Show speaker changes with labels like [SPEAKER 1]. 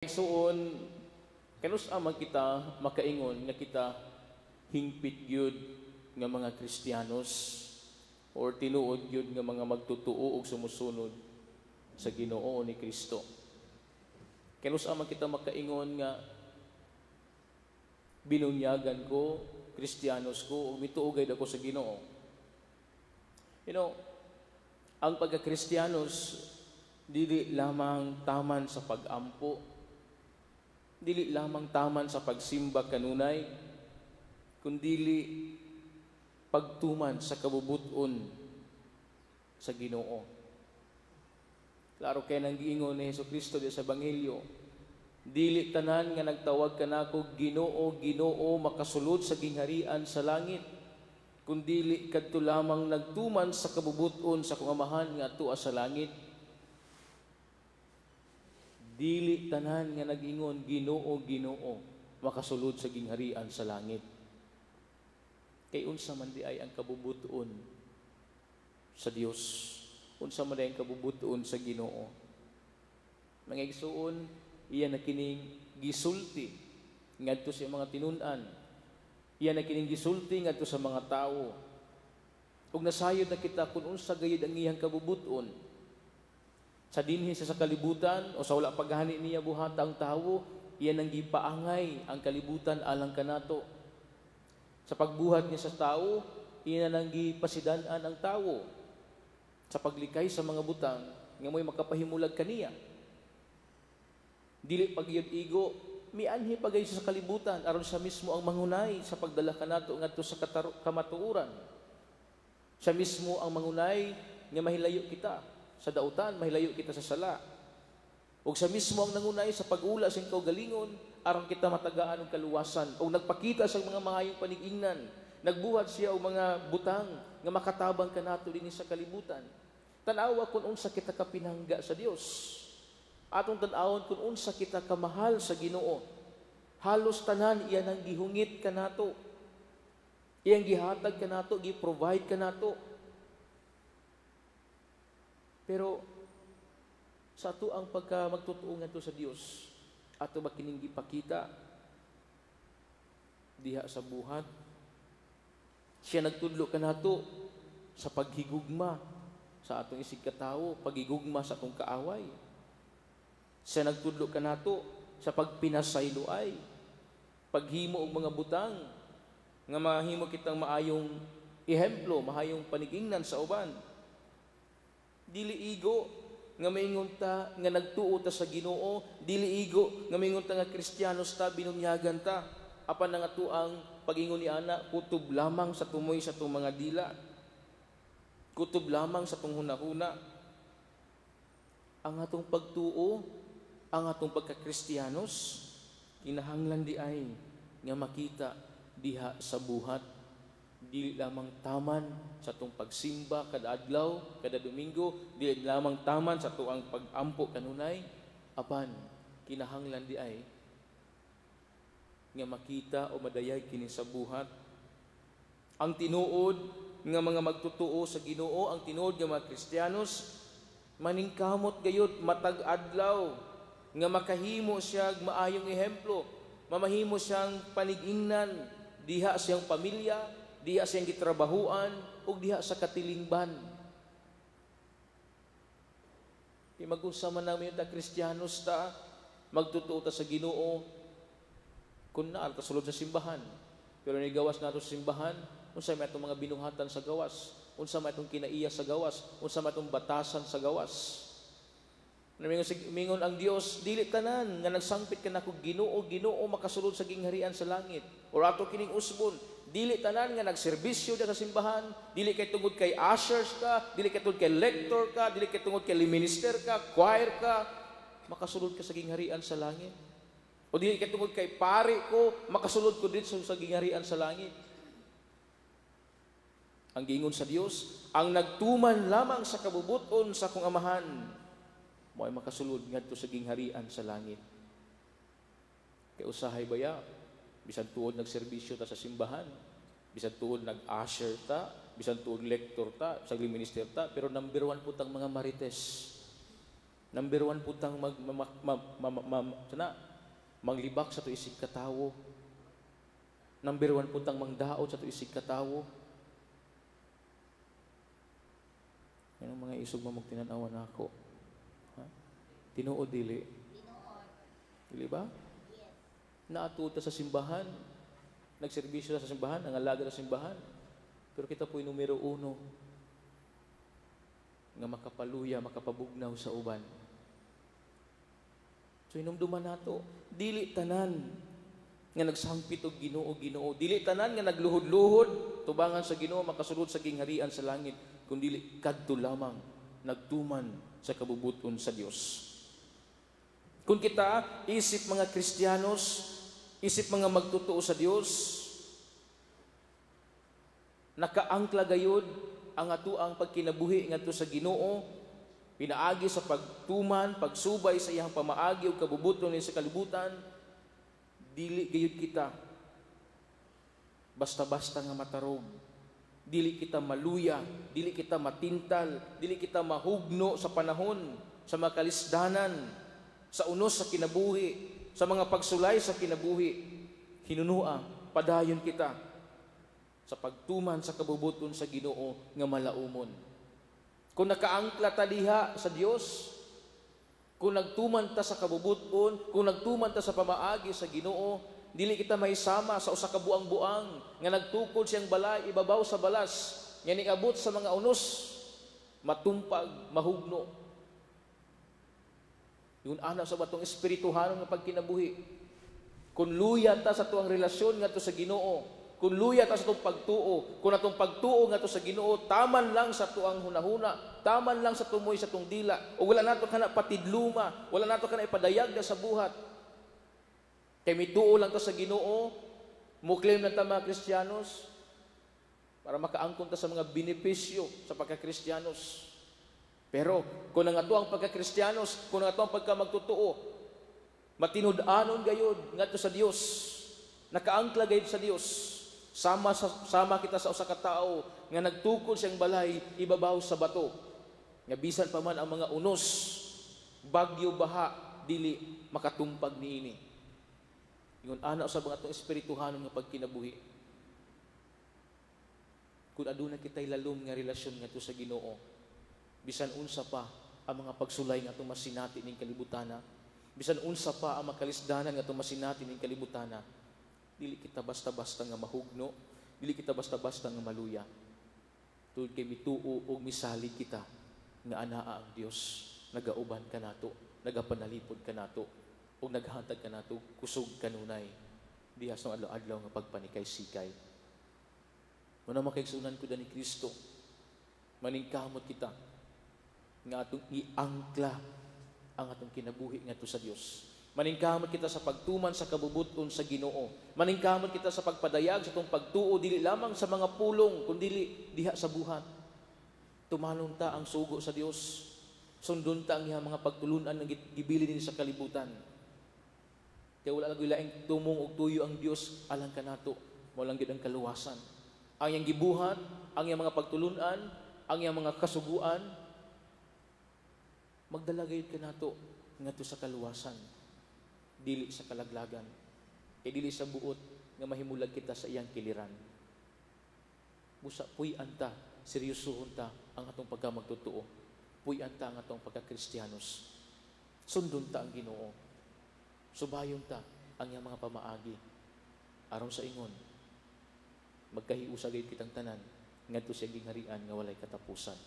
[SPEAKER 1] Igsoon, kanus amang kita makaingon nga kita hingpit gyud nga mga Kristiyanos or tinuod gyud nga mga magtutuo og sumusunod sa Ginoo ni Kristo. Kanus amang kita makaingon nga binunyagan ko, Kristiyanos ko, ug mituogay ako sa Ginoo. Ang pagka-Kristiyanos dili lamang taman sa pag-ampo, dili lamang taman sa pagsimba kanunay, kundili pagtuman sa kabubuton sa Ginoo. Klaro kay nang giingon ni Jesucristo di sa Ebanghelyo, dili tanan nga nagtawag kanako Ginoo, Ginoo makasulod sa gingharian sa langit, kundili kadto lamang nagtuman sa kabubuton sa akong Amahan nga tua sa langit. Dili tanan nga nag-ingon Ginoo, Ginoo makasulod sa gingharian sa langit. Kay unsa man di ay ang kabubuton sa Dios, unsa man di ang kabubuton sa Ginoo. Mga igsoon, iya na kining gisulti ngadto sa mga tinun-an, iya na kining gisulti ngadto sa mga tawo, ug nasayod na kita kung unsa gayud ang iyang kabubuton. Sa dinhi sa kalibutan o sa wala paghani niya buhata ang tawo, iyan ang gipaangay ang kalibutan alang kanato. Sa pagbuhat niya sa tawo, iyan ang gipasidan-an ang tawo. Sa paglikay sa mga butang, nga mo'y makapahimulag kaniya. Dili pagyud igo, mianhi pagay sa kalibutan, aron siya mismo ang mangunay sa pagdala kanato ngadto sa kamatuoran. Siya mismo ang mangunay nga mahilayo kita sa dautan, mahilayo kita sa sala. Ug sa mismo ang nangunay sa pag-ula sa kaugalingon aron kita matagaan og kaluwasan. Ug nagpakita sa mga mahayong panig-ingnan, nagbuhat siya og mga butang nga makatabang kanato dinhi sa kalibutan. Tan-awa kun unsa kita kapinangga sa Dios. Atong tan-awon kun unsa kita kamahal sa Ginoo. Halos tanan iyan ang gihungit kanato. Iyang gihatag kanato, gi-provide kanato. Pero sa ato ang pagka magtutuo ngadto sa Dios, ato ba kining gipakita diha sa buhat? Siya nagtudlo kanato sa paghigugma sa atong isig katawo, paghigugma sa atong kaaway. Siya nagtudlo kanato sa pagpinasayloay, paghimo og mga butang nga mahimo kitang maayong ehemplo, mahayong panigingnan sa uban. Dili igo nga maingon ta nga nagtuo ta sa Ginoo, dili igo nga maingon ta nga Kristiyanos ta, binunyagan ta, apan nga tuang pagingon ni ana kutob lamang sa tumoy sa atong mga dila, kutob lamang sa atong hunahuna. Ang atong pagtuo, ang atong pagka-Kristiyanos, kinahanglan di ay nga makita diha sa buhat. Dili lamang taman sa itong pagsimba kada adlaw, kada Domingo, dili lamang taman sa tuang pag-ampo kanunay, apan kinahanglan di ay nga makita o madayay kini sa buhat. Ang tinuod nga mga magtutuo sa Ginoo, ang tinuod nga mga Kristiyanos, maningkamot gayud matag adlaw nga makahimo siya maayong ehemplo, mamahimo siyang panig-ingnan diha siyang pamilya, diha siyang gitrabahuan, o diha sa katilingban. Di mag-unsa man namin ta Kristiyanos ta, magtutuo ta sa Ginoo, kung naa ta sulod sa simbahan. Pero nigawas nato sa simbahan, unsa may atong mga binuhatan sa gawas, unsa may atong kinaiya sa gawas, unsa may atong batasan sa gawas. Mingon ang Dios, dili tanan nga nagsangpit kanako Ginoo, Ginoo makasulod sa gingharian sa langit. Or ato kining usbon, dili tanan nga nagserbisyo sa simbahan, dili kay tungod kay ushers ka, dili kay tungod kay lector ka, dili kay tungod kay minister ka, choir ka, makasulod ka sa gingharian sa langit. O dili kay tungod kay pari ko, makasulod ko dito sa gingharian sa langit. Ang giingon sa Dios, ang nagtuman lamang sa kabubuton sa akong Amahan, mo ay makasulod ngadto sa gingharian sa langit. Kay usahay baya, bisan tuod nagserbisyo ta sa simbahan, bisan tuod nag-usher ta, bisan tuod lector ta, sagling minister ta, pero number 1 po tang mga marites. Number one putang manglibak sa to isig katawo. Number one putang mangdaot sa to isig katawo. Yan ang mga isog mo magtinanawan ako. Ha? Tinuod dili. Dili ba?
[SPEAKER 2] Yes.
[SPEAKER 1] Naatuta sa simbahan. Nagserbisyo sa simbahan, nangalaga sa simbahan. Pero kita po'y numero uno nga makapaluya, makapabugnaw sa uban. So inumduman nato, dili tanan nga nagsangpit og Ginoo. Dili tanan nga nagluhod-luhod tubangan sa Ginoo makasulod sa gingharian sa langit, kundi kadto lamang nagtuman sa kabubuton sa Dios. Kung kita isip mga Kristiyanos, isip mga magtotoo sa Dios, nakaangkla gayud ang atuang pagkinabuhi ngadto sa Ginoo, pinaagi sa pagtuman, pagsubay sa iyang pamaagi ug kabubuton sa kalibutan, dili gayud kita basta-basta nga matarog. Dili kita maluya, dili kita matintal, dili kita mahugno sa panahon, sa makalisdanan, sa unos sa kinabuhi, sa mga pagsulay sa kinabuhi. Hinunua, padayon kita sa pagtuman sa kabubuton sa Ginoo nga malaumon. Kung nakaangkla ta diha sa Dios, kung nagtuman ta sa kabubuton, kung nagtuman ta sa pamaagi sa Ginoo, dili kita mahisama sa usa ka buang-buang nga nagtukod siyang balay ibabaw sa balas, nga niabot sa mga unos, matumpag, mahugno. Yun ana sa batong espirituhanon nga pagkinabuhi. Kung luya ta sa tuang relasyon ngadto sa Ginoo, kung luya ta sa itong pagtuo, kung atong pagtuo nga to sa Ginoo, taman lang sa tuang hunahuna, taman lang sa tumoy sa tong dila, o wala nato kana patidluma, wala nato kana ipadayag na sa buhat. Kay mituo lang to sa Ginoo, muklaim lang ta mga Kristiyanos, para makaangkon ta sa mga benepisyo sa pagka-Kristiyanos. Pero kung ang ato ang pagka-Kristiyanos, kung ang ato ang pagka-magtotoo, matinud-anon gayud ngadto sa Dios, nakaangkla gayud sa Dios. Sama kita sa usa ka tawo nga nagtukod siyang balay ibabaw sa bato. Nga bisan pa man ang mga unos, bagyo, baha, dili makatumpag niini. Ingon ana sa mga atong espirituhanon nga pagkinabuhi. Kung aduna kitay lalom nga relasyon ngadto sa Ginoo, bisan unsa pa ang mga pagsulay nga atong masinati ning kalibutana, bisan unsa pa ang makalisdanan nga atong masinati ning kalibutana, dili kita basta-basta nga mahugno, dili kita basta-basta nga maluya. Tungod kay mituo og misali kita nga anaa ang Dios, nagauban kanato, nagapanalipod kanato, ug naghatag kanato kusog kanunay diha sa adlaw-adlaw nga pagpanikay-sikay. Muna makaigsunan ko ni Kristo, maningkamot kita nga atong iangkla ang atong kinabuhi ngadto sa Dios. Maningkamot kita sa pagtuman sa kabubuton sa Ginoo. Maningkamot kita sa pagpadayag sa itong pagtuo, dili lamang sa mga pulong, kundi diha sa buhat. Tumanon ta ang sugo sa Dios. Sundon ta ang iyang mga pagtulunan nga gibilin din sa kalibutan. Kaya wala lang laing tumong og tuyo ang Dios alang kanato. Walang gid ang kaluwasan. Ang iyang gibuhat, ang iyang mga pagtulunan, ang iyang mga kasuguan, magdala gayud kanato ngadto sa kaluwasan. Dili sa kalaglagan, dili sa buot nga mahimulag kita sa iyang kiliran. Busa puy-an ta, seryosohon ta ang atong pagkamagtotoo. Puy-an ta ang atong pagka-Kristiyanos. Sundon ta ang Ginoo. Subayon ta ang iyang mga pamaagi. Aron sa ingon, magkahiusa gayud kitang tanan ngadto sa iyang gingharian nga walay katapusan.